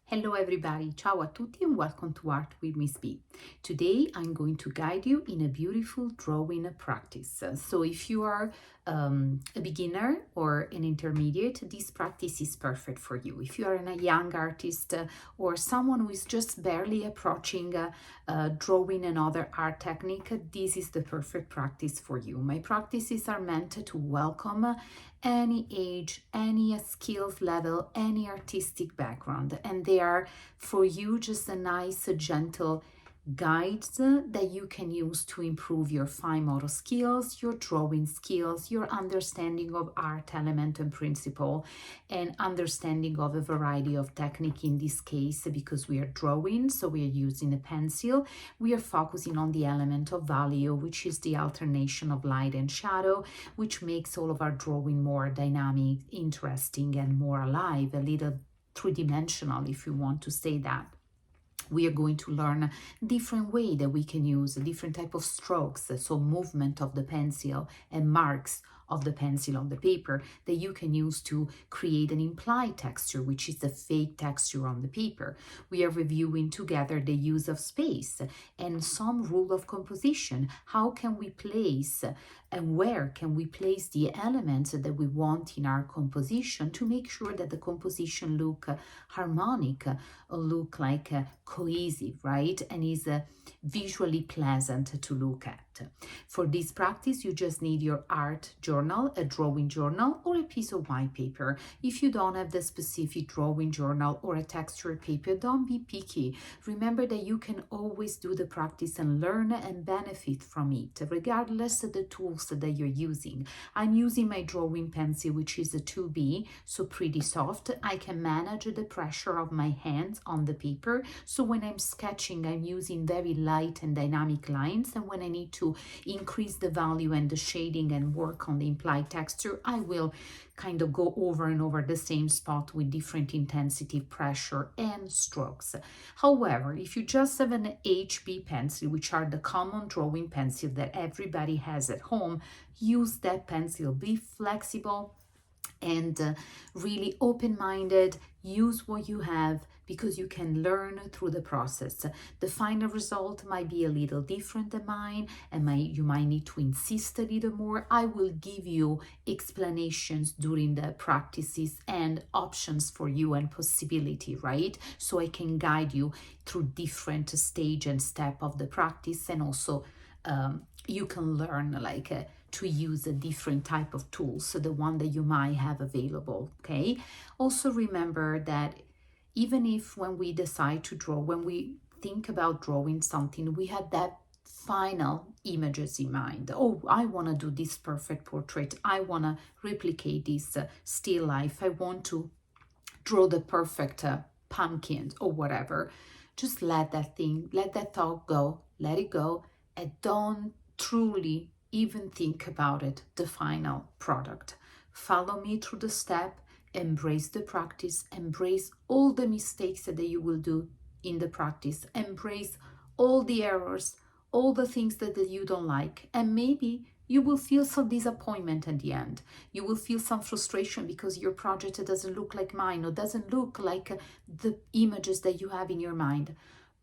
Hello everybody, ciao a tutti and welcome to Art with Ms.B. Today I'm going to guide you in a beautiful drawing practice. So if you are a beginner or an intermediate, this practice is perfect for you. If you are a young artist or someone who is just barely approaching drawing another art technique, this is the perfect practice for you. My practices are meant to welcome any age, any skills level, any artistic background, and they are for you just a nice, gentle guides that you can use to improve your fine motor skills, your drawing skills, your understanding of art element and principle, and understanding of a variety of technique. In this case, because we are drawing, so we are using a pencil, we are focusing on the element of value, which is the alternation of light and shadow, which makes all of our drawing more dynamic, interesting, and more alive, a little three-dimensional, if you want to say that. We are going to learn different way that we can use different type of strokes, so movement of the pencil and marks of the pencil on the paper that you can use to create an implied texture, which is the fake texture on the paper. We are reviewing together the use of space and some rule of composition. How can we place and where can we place the elements that we want in our composition to make sure that the composition look harmonic, look like cohesive, right? And is visually pleasant to look at. For this practice, you just need your art journal, a drawing journal, or a piece of white paper. If you don't have the specific drawing journal or a texture paper, don't be picky. Remember that you can always do the practice and learn and benefit from it, regardless of the tools that you're using. I'm using my drawing pencil, which is a 2B, so pretty soft. I can manage the pressure of my hands on the paper. So when I'm sketching, I'm using very light and dynamic lines, and when I need to increase the value and the shading and work on the implied texture, I will kind of go over and over the same spot with different intensity, pressure, and strokes. However, if you just have an HB pencil, which are the common drawing pencil that everybody has at home, use that pencil. Be flexible and really open-minded. Use what you have because you can learn through the process. The final result might be a little different than mine, and you might need to insist a little more. I will give you explanations during the practices and options for you and possibility, right? So I can guide you through different stage and step of the practice, and also you can learn to use a different type of tools, so the one that you might have available, okay? Also remember that even if when we decide to draw, when we think about drawing something, we have that final images in mind. Oh, I want to do this perfect portrait. I want to replicate this still life. I want to draw the perfect pumpkin or whatever. Just let that thought go, let it go, and don't truly even think about it, the final product. Follow me through the step, embrace the practice, embrace all the mistakes that you will do in the practice, embrace all the errors, all the things that you don't like, and maybe you will feel some disappointment at the end. You will feel some frustration because your project doesn't look like mine or doesn't look like the images that you have in your mind.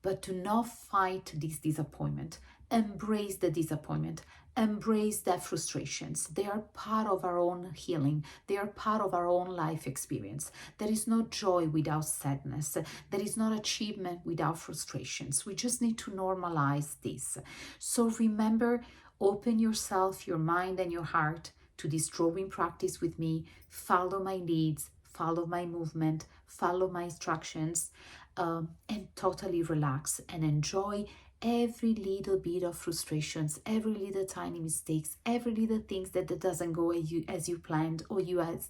But do not fight this disappointment. Embrace the disappointment. Embrace the frustrations. They are part of our own healing. They are part of our own life experience. There is no joy without sadness. There is no achievement without frustrations. We just need to normalize this. So remember, open yourself, your mind, and your heart to this drawing practice with me. Follow my leads, follow my movement, follow my instructions, and totally relax and enjoy every little bit of frustrations, every little tiny mistakes, every little things that doesn't go as you planned or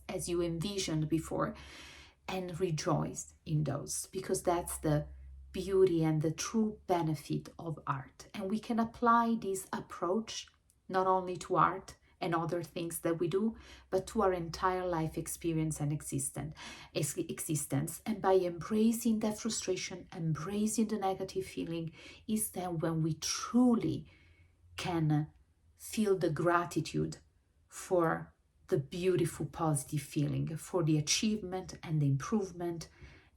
as you envisioned before, and rejoice in those, because that's the beauty and the true benefit of art. And we can apply this approach not only to art and other things that we do, but to our entire life experience and existence. And by embracing that frustration, embracing the negative feeling, is then when we truly can feel the gratitude for the beautiful positive feeling, for the achievement and the improvement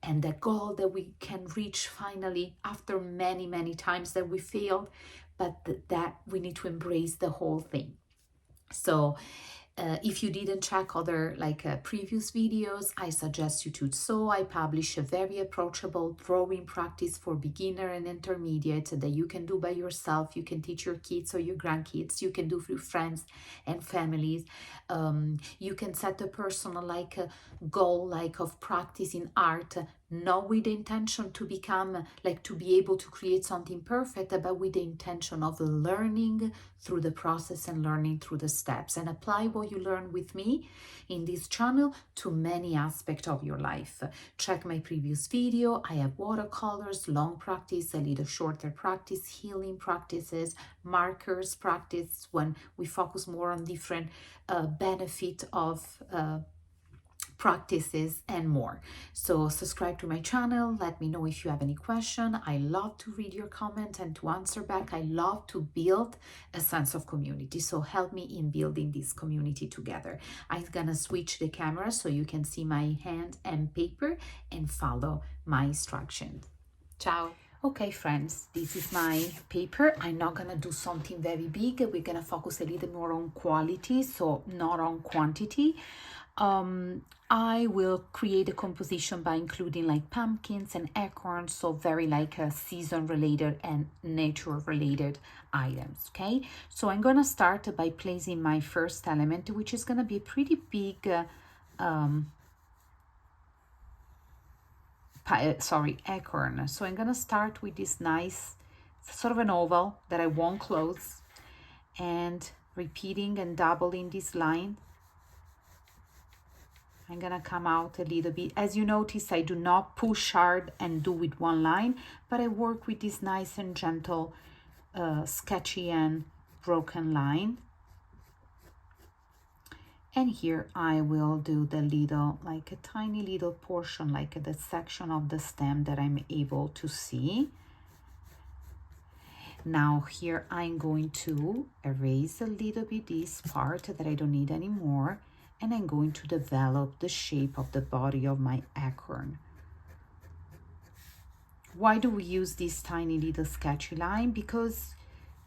and the goal that we can reach finally after many, many times that we failed, but that we need to embrace the whole thing. So if you didn't check other previous videos, I suggest you to. So I publish a very approachable drawing practice for beginner and intermediate that you can do by yourself. You can teach your kids or your grandkids. You can do with friends and families. You can set a personal a goal of practice in art, not with the intention to become to be able to create something perfect, but with the intention of learning through the process and learning through the steps, and apply what you learn with me in this channel to many aspects of your life. Check my previous video. I have watercolors, long practice, a little shorter practice, healing practices, markers practice, when we focus more on different benefit of practices and more. So subscribe to my channel. Let me know if you have any question. I love to read your comment and to answer back. I love to build a sense of community. So help me in building this community together. I'm gonna switch the camera so you can see my hand and paper and follow my instructions. Ciao. Okay, friends, this is my paper. I'm not gonna do something very big. We're gonna focus a little more on quality, so not on quantity. I will create a composition by including pumpkins and acorns, so very season related and nature related items. Okay, so I'm gonna start by placing my first element, which is gonna be a pretty big acorn. So I'm gonna start with this nice sort of an oval that I won't close, and repeating and doubling this line. I'm gonna come out a little bit. As you notice, I do not push hard and do with one line, but I work with this nice and gentle, sketchy and broken line. And here I will do the little, a tiny little portion, the section of the stem that I'm able to see. Now here I'm going to erase a little bit this part that I don't need anymore, and I'm going to develop the shape of the body of my acorn. Why do we use this tiny little sketchy line? Because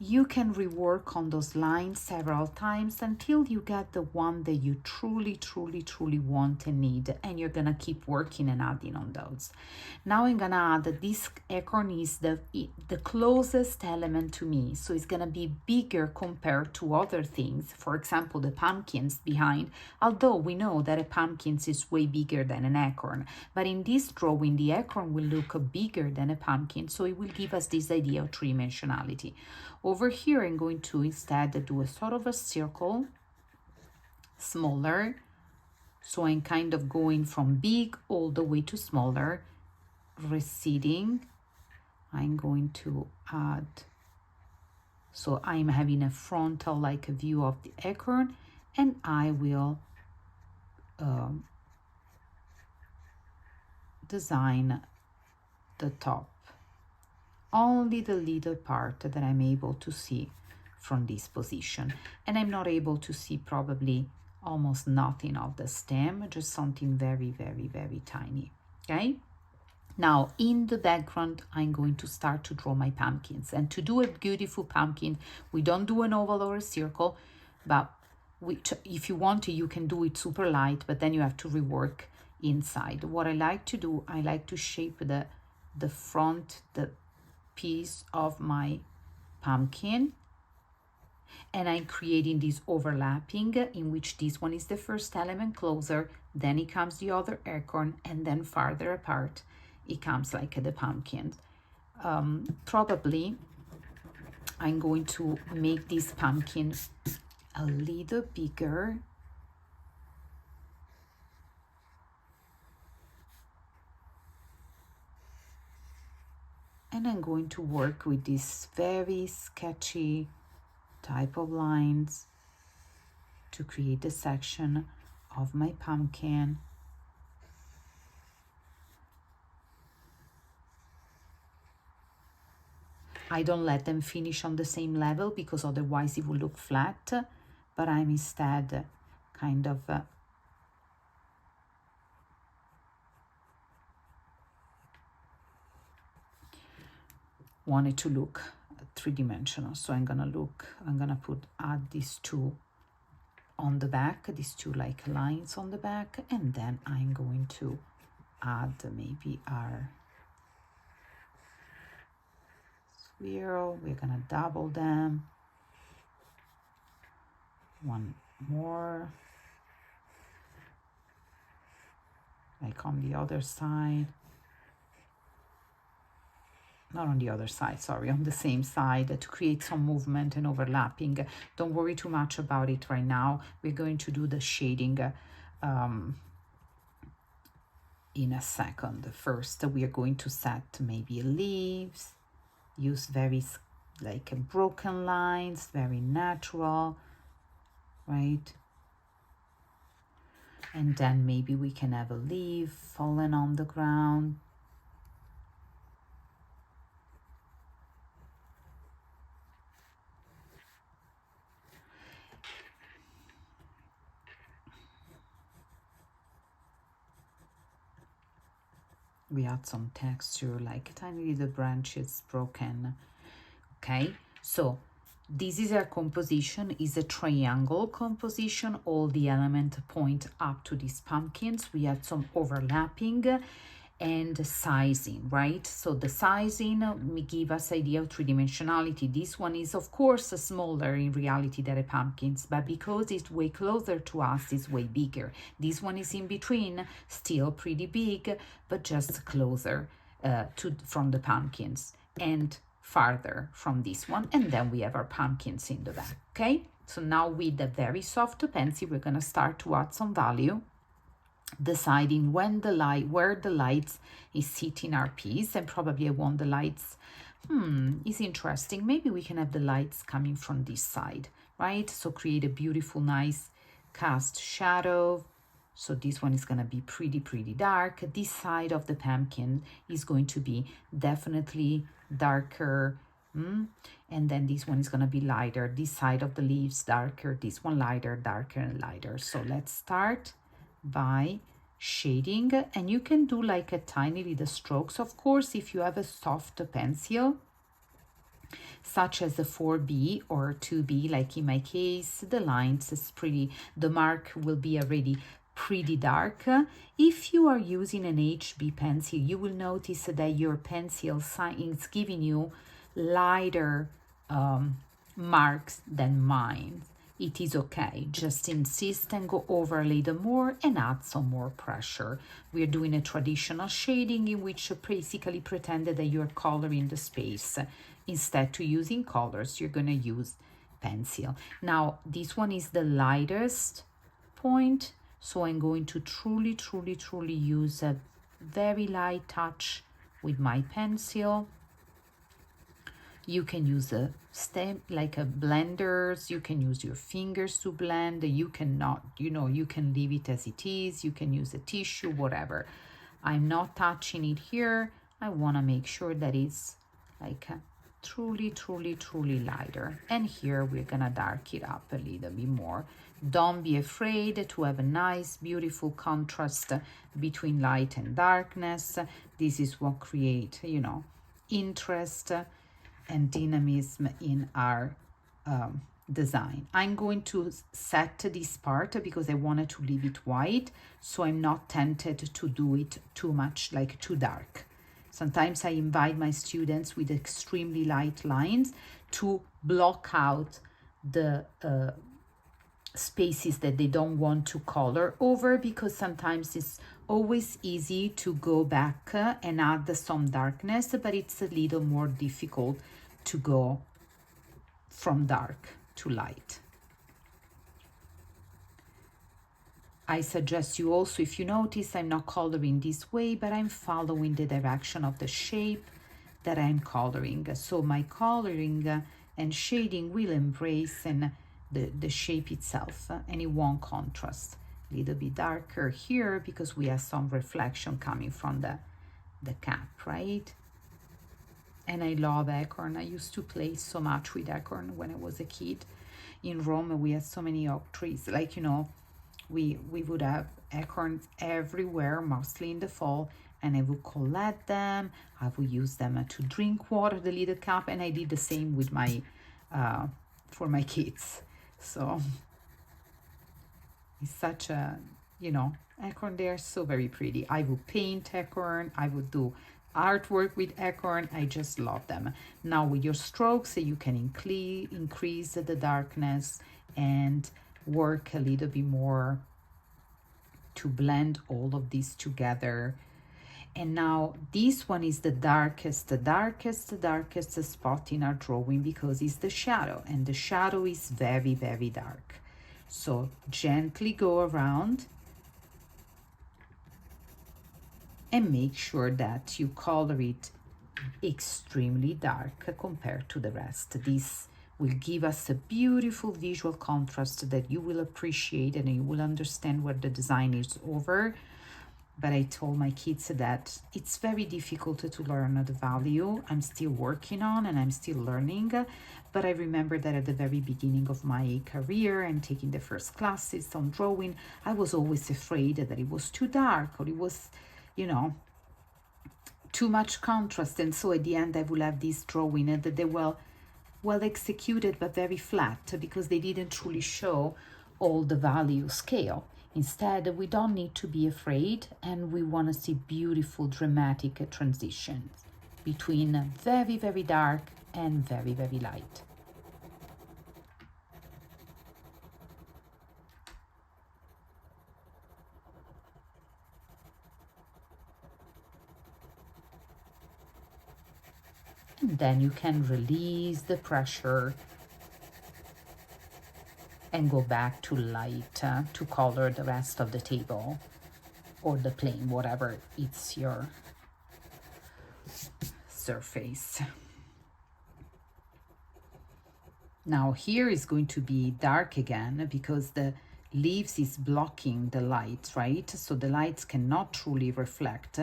you can rework on those lines several times until you get the one that you truly, truly, truly want and need, and you're gonna keep working and adding on those. Now I'm gonna add that this acorn is the closest element to me, so it's gonna be bigger compared to other things. For example, the pumpkins behind, although we know that a pumpkin is way bigger than an acorn, but in this drawing the acorn will look bigger than a pumpkin, so it will give us this idea of three-dimensionality. Over here, I'm going to instead do a sort of a circle, smaller. So I'm kind of going from big all the way to smaller, receding. I'm going to add, so I'm having a frontal a view of the acorn, and I will design the top. Only the little part that I'm able to see from this position, and I'm not able to see probably almost nothing of the stem, just something very, very, very tiny. Okay, now in the background I'm going to start to draw my pumpkins, and to do a beautiful pumpkin we don't do an oval or a circle, but if you want to, you can do it super light, but then you have to rework inside. What I like to do, I like to shape the front, the piece of my pumpkin, and I'm creating this overlapping in which this one is the first element closer, then it comes the other acorn, and then farther apart it comes the pumpkin. Probably I'm going to make this pumpkin a little bigger, and I'm going to work with this very sketchy type of lines to create the section of my pumpkin. I don't let them finish on the same level because otherwise it will look flat, but I'm instead kind of want it to look three-dimensional. So I'm gonna add these two on the back, these two like lines on the back, and then I'm going to add maybe our swirl. We're gonna double them. One more, like on the other side. Not on the other side, sorry, on the same side, to create some movement and overlapping. Don't worry too much about it right now. We're going to do the shading in a second. First, we are going to set maybe leaves, use very like broken lines, very natural, right? And then maybe we can have a leaf fallen on the ground. We add some texture, like tiny little branches broken. Okay, so this is our composition, is a triangle composition. All the elements point up to these pumpkins. We had some overlapping and sizing, right? So the sizing give us idea of three-dimensionality. This one is of course smaller in reality than the pumpkins, but because it's way closer to us, it's way bigger. This one is in between, still pretty big, but just closer from the pumpkins and farther from this one. And then we have our pumpkins in the back. Okay, so now with the very soft pencil, we're going to start to add some value, deciding when where the lights is hitting our piece. And probably I want the lights, is interesting, maybe we can have the lights coming from this side, right? So create a beautiful nice cast shadow. So this one is going to be pretty dark. This side of the pumpkin is going to be definitely darker, and then this one is going to be lighter. This side of the leaves darker, this one lighter, darker and lighter. So let's start by shading, and you can do like a tiny little strokes, of course, if you have a soft pencil such as a 4B or 2B, like in my case. The lines is the mark will be already pretty dark. If you are using an HB pencil, you will notice that your pencil is giving you lighter marks than mine. It is okay, just insist and go over a little more and add some more pressure. We're doing a traditional shading in which basically pretended that you're coloring the space. Instead to using colors, you're gonna use pencil. Now, this one is the lightest point, so I'm going to truly use a very light touch with my pencil. You can use a stem, like a blenders. You can use your fingers to blend. You cannot, you can leave it as it is. You can use a tissue, whatever. I'm not touching it here. I want to make sure that it's like a truly lighter. And here we're gonna dark it up a little bit more. Don't be afraid to have a nice, beautiful contrast between light and darkness. This is what creates, interest and dynamism in our design. I'm going to set this part because I wanted to leave it white, so I'm not tempted to do it too much, like too dark. Sometimes I invite my students with extremely light lines to block out the spaces that they don't want to color over, because sometimes it's always easy to go back and add some darkness, but it's a little more difficult to go from dark to light. I suggest you also, if you notice, I'm not coloring this way, but I'm following the direction of the shape that I'm coloring. So my coloring and shading will embrace and the shape itself, and it won't contrast. A little bit darker here because we have some reflection coming from the cap, right? And I love acorn. I used to play so much with acorn when I was a kid. In Rome, we had so many oak trees. Like, we would have acorns everywhere, mostly in the fall. and I will collect them. I will use them to drink water, the little cup, and I did the same with my for my kids. So it's such a, you know, acorn, they are so very pretty. I will paint acorn, I will do artwork with acorn. I just love them. Now with your strokes, you can increase the darkness and work a little bit more to blend all of these together. And now this one is the darkest spot in our drawing, because it's the shadow, and the shadow is very, very dark. So gently go around and make sure that you color it extremely dark compared to the rest. This will give us a beautiful visual contrast that you will appreciate, and you will understand what the design is over. But I told my kids that it's very difficult to learn the value. I'm still working on, and I'm still learning. But I remember that at the very beginning of my career and taking the first classes on drawing, I was always afraid that it was too dark, or it was, you know, too much contrast. And so at the end, I will have this drawing that they were well executed, but very flat, because they didn't truly show all the value scale. Instead, we don't need to be afraid, and we want to see beautiful, dramatic transitions between very, very dark and very, very light. And then you can release the pressure and go back to light to color the rest of the table or the plane, whatever it's your surface. Now here is going to be dark again, because the leaves is blocking the light, right? So the lights cannot truly reflect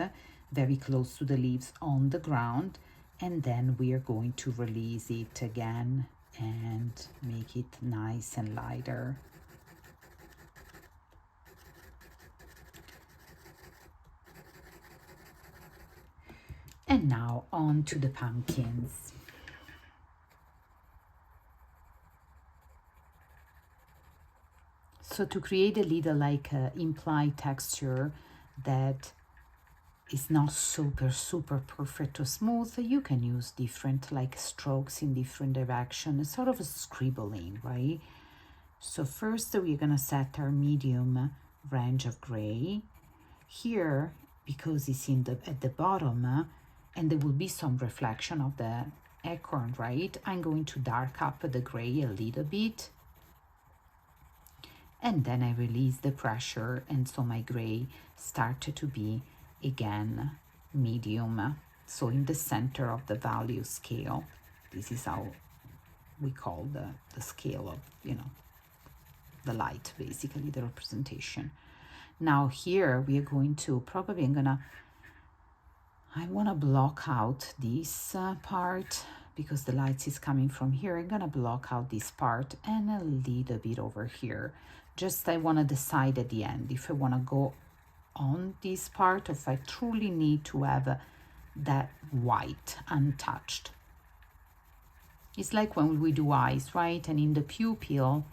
very close to the leaves on the ground. And then we are going to release it again and make it nice and lighter. And now on to the pumpkins. So to create a little like implied texture that is not super perfect or smooth, you can use different like strokes in different directions, sort of a scribbling, right? So first we're gonna set our medium range of gray here, because it's in the at the bottom, and there will be some reflection of the acorn, right? I'm going to dark up the gray a little bit, and then I release the pressure, and so my gray started to be again medium, so in the center of the value scale. This is how we call the scale of, you know, the light, basically the representation. Now here we are going to probably I want to block out this part, because the light is coming from here. I'm gonna block out this part and a little bit over here. Just I want to decide at the end if I want to go on this part, if I truly need to have that white untouched. It's like when we do eyes, right? And in the pupil,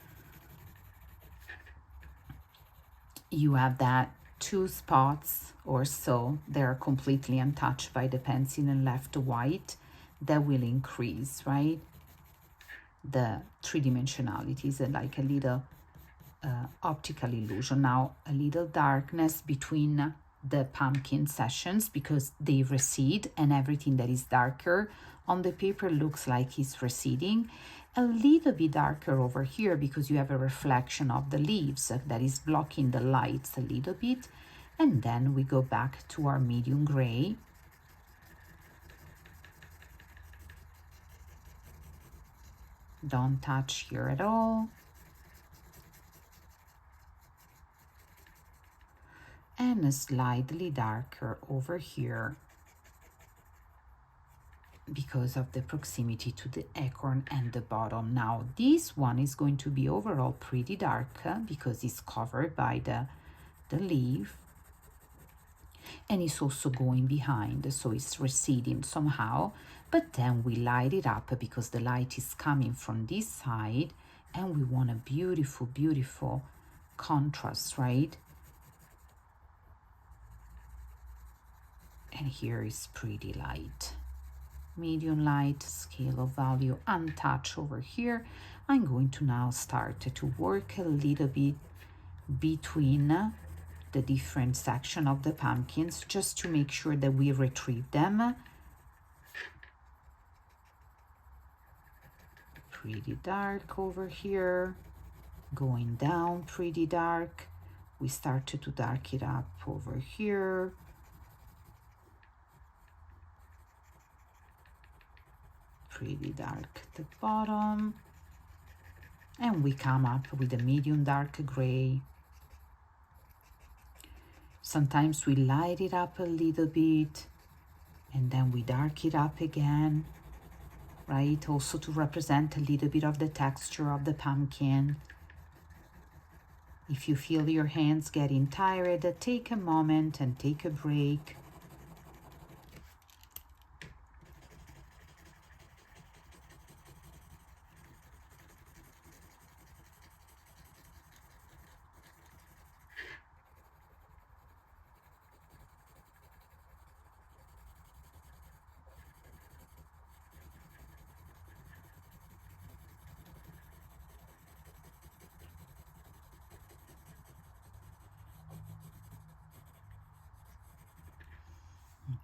you have that 2 spots or so that are completely untouched by the pencil and left white. That will increase, right? The 3-dimensionality is like a little optical illusion. Now a little darkness between the pumpkin sessions, because they recede, and everything that is darker on the paper looks like it's receding. A little bit darker over here, because you have a reflection of the leaves that is blocking the lights a little bit. And then we go back to our medium gray. Don't touch here at all. And slightly darker over here, because of the proximity to the acorn and the bottom. Now this one is going to be overall pretty dark, because it's covered by the leaf. and it's also going behind, so it's receding somehow. But then we light it up because the light is coming from this side, and we want a beautiful, beautiful contrast, right? And here is pretty light, medium light, scale of value untouched over here. I'm going to now start to work a little bit between the different section of the pumpkins, just to make sure that we retrieve them. Pretty dark over here, going down pretty dark. We start to dark it up over here. Pretty dark at the bottom. And we come up with a medium dark gray. Sometimes we light it up a little bit and then we dark it up again, right? Also to represent a little bit of the texture of the pumpkin. If you feel your hands getting tired, take a moment and take a break.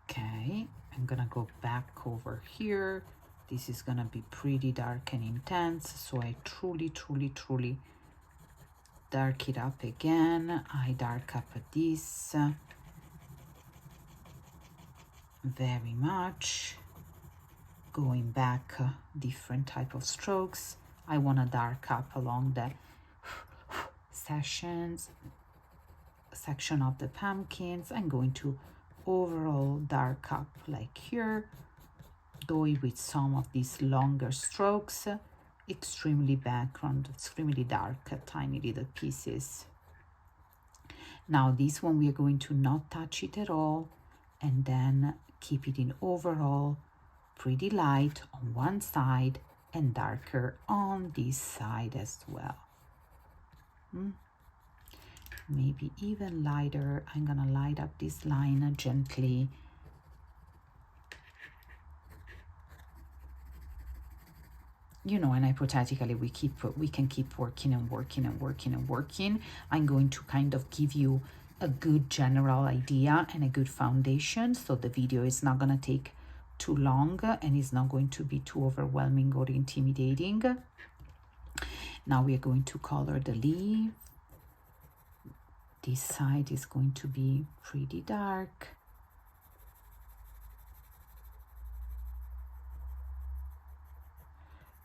Okay, I'm gonna go back over here. This is gonna be pretty dark and intense, so I truly dark it up again. I dark up this very much. Going back, different type of strokes. I wanna dark up along the section of the pumpkins. I'm going to overall dark up like here, going with some of these longer strokes, extremely background, extremely dark, tiny little pieces. Now this one we are going to not touch it at all, and then keep it in overall pretty light on one side and darker on this side as well. Maybe even lighter. I'm gonna light up this line gently. You know, and hypothetically we can keep working and working and working and working. I'm going to kind of give you a good general idea and a good foundation, so the video is not gonna take too long and it's not going to be too overwhelming or intimidating. Now we are going to color the leaf. This side is going to be pretty dark.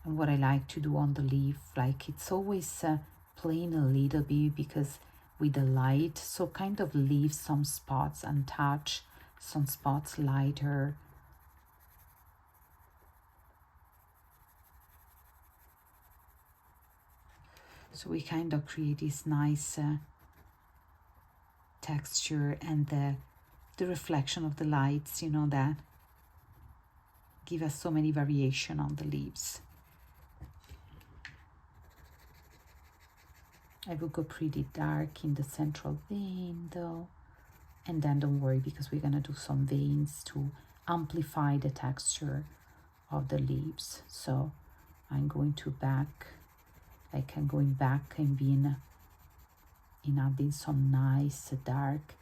And what I like to do on the leaf, like it's always playing a little bit, because with the light, so kind of leave some spots untouched, some spots lighter. So we kind of create this nice texture, and the reflection of the lights, you know, that give us so many variation on the leaves. I will go pretty dark in the central vein though, and then don't worry, because we're gonna do some veins to amplify the texture of the leaves. So I'm going to I'm going back and being in adding some nice dark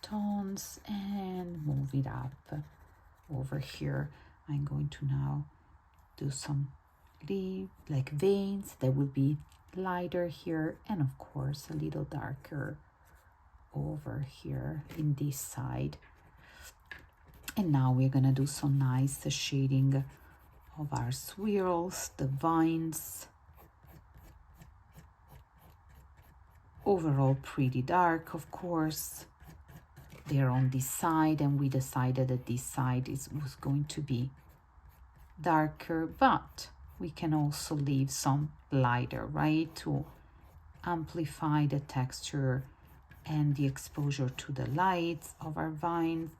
tones and move it up over here. I'm going to now do some like veins that will be lighter here, and of course a little darker over here in this side. And now we're gonna do some nice shading of our swirls, the vines. Overall pretty dark, of course. They're on this side, and we decided that this side was going to be darker, but we can also leave some lighter, right, to amplify the texture and the exposure to the lights of our vines.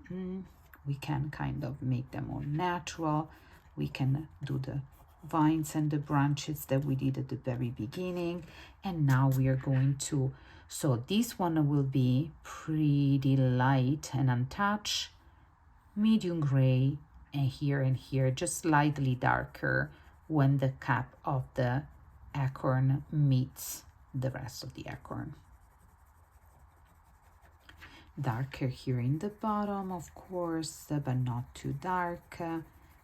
We can kind of make them more natural. We can do the vines and the branches that we did at the very beginning. And now we are going to, so this one will be pretty light and untouched, medium gray, and here just slightly darker when the cap of the acorn meets the rest of the acorn. Darker here in the bottom, of course, but not too dark.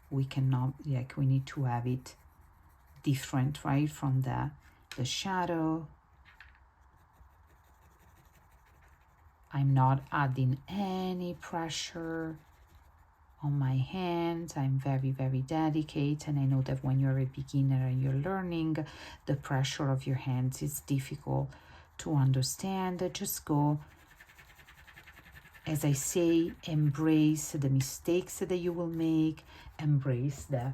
We cannot, like, we need to have it different, right, from the shadow. I'm not adding any pressure on my hands. I'm very, very dedicated, and I know that when you're a beginner and you're learning, the pressure of your hands is difficult to understand. Just go, as I say, embrace the mistakes that you will make, embrace the,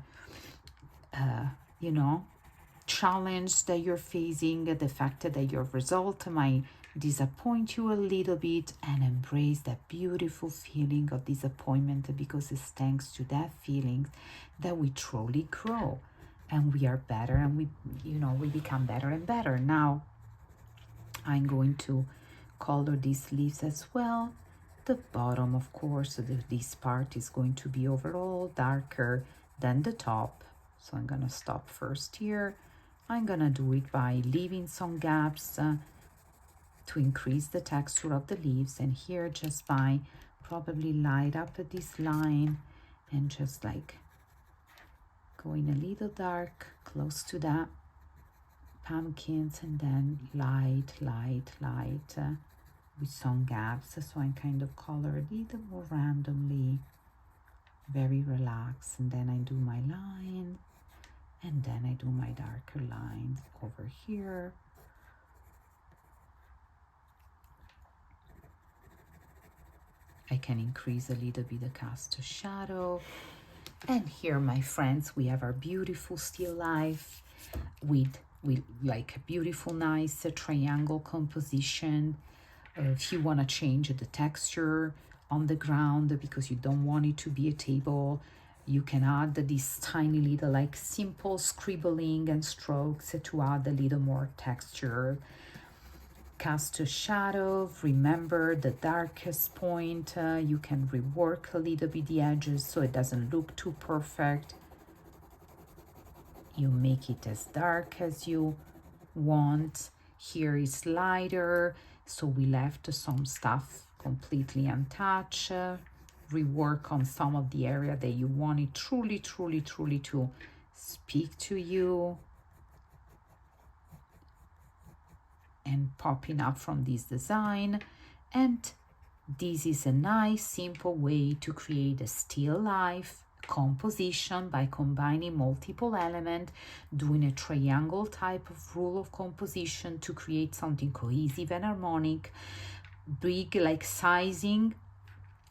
challenge that you're facing, the fact that your result might disappoint you a little bit, and embrace that beautiful feeling of disappointment, because it's thanks to that feeling that we truly grow and we are better, and we become better and better. Now, I'm going to color these leaves as well. The bottom, of course, this part is going to be overall darker than the top. So I'm gonna stop first here. I'm gonna do it by leaving some gaps to increase the texture of the leaves, and here just by probably light up this line and just like going a little dark close to that pumpkins, and then light with some gaps, so I kind of color a little more randomly, very relaxed, and then I do my line, and then I do my darker lines over here. I can increase a little bit the cast of shadow. And here, my friends, we have our beautiful still life with like a beautiful, nice triangle composition. If you want to change the texture on the ground because you don't want it to be a table, you can add this tiny little like simple scribbling and strokes to add a little more texture. Cast a shadow, remember the darkest point, you can rework a little bit the edges so it doesn't look too perfect. You make it as dark as you want. Here is lighter, so we left some stuff completely untouched. Rework on some of the area that you want it truly to speak to you. And popping up from this design, and this is a nice simple way to create a still life composition by combining multiple elements, doing a triangle type of rule of composition to create something cohesive and harmonic, big, like sizing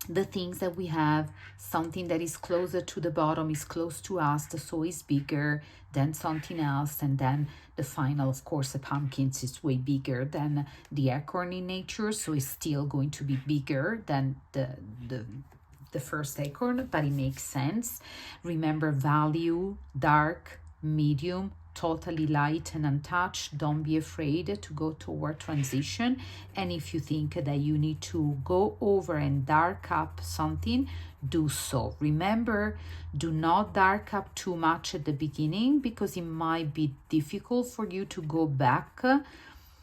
the things that we have. Something that is closer to the bottom is close to us, so is bigger than something else, and then the final, of course, the pumpkins is way bigger than the acorn in nature, so it's still going to be bigger than the first acorn, but it makes sense. Remember, value dark, medium, totally light and untouched. Don't be afraid to go toward transition, and if you think that you need to go over and dark up something, do so. Remember, do not dark up too much at the beginning because it might be difficult for you to go back.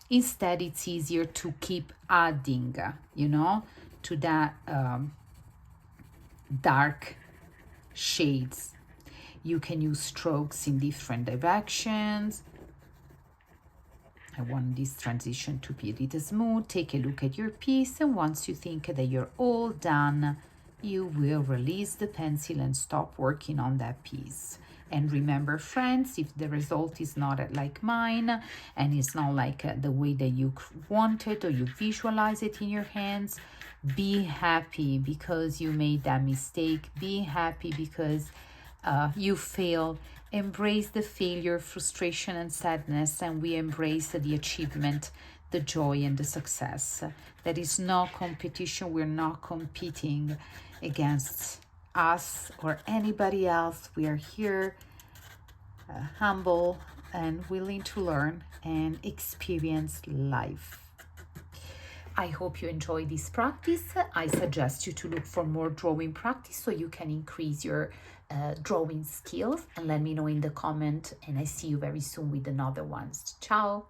Instead, it's easier to keep adding, to that dark shades. You can use strokes in different directions. I want this transition to be a little smooth. Take a look at your piece, and once you think that you're all done, you will release the pencil and stop working on that piece. And remember, friends, if the result is not like mine and it's not like the way that you want it or you visualize it in your hands, be happy because you made that mistake. Be happy because you failed. Embrace the failure, frustration, and sadness, and we embrace the achievement the joy and the success. There is no competition. We're not competing against us or anybody else. We are here humble and willing to learn and experience life. I hope you enjoy this practice. I suggest you to look for more drawing practice so you can increase your drawing skills, and let me know in the comment, and I see you very soon with another ones. Ciao!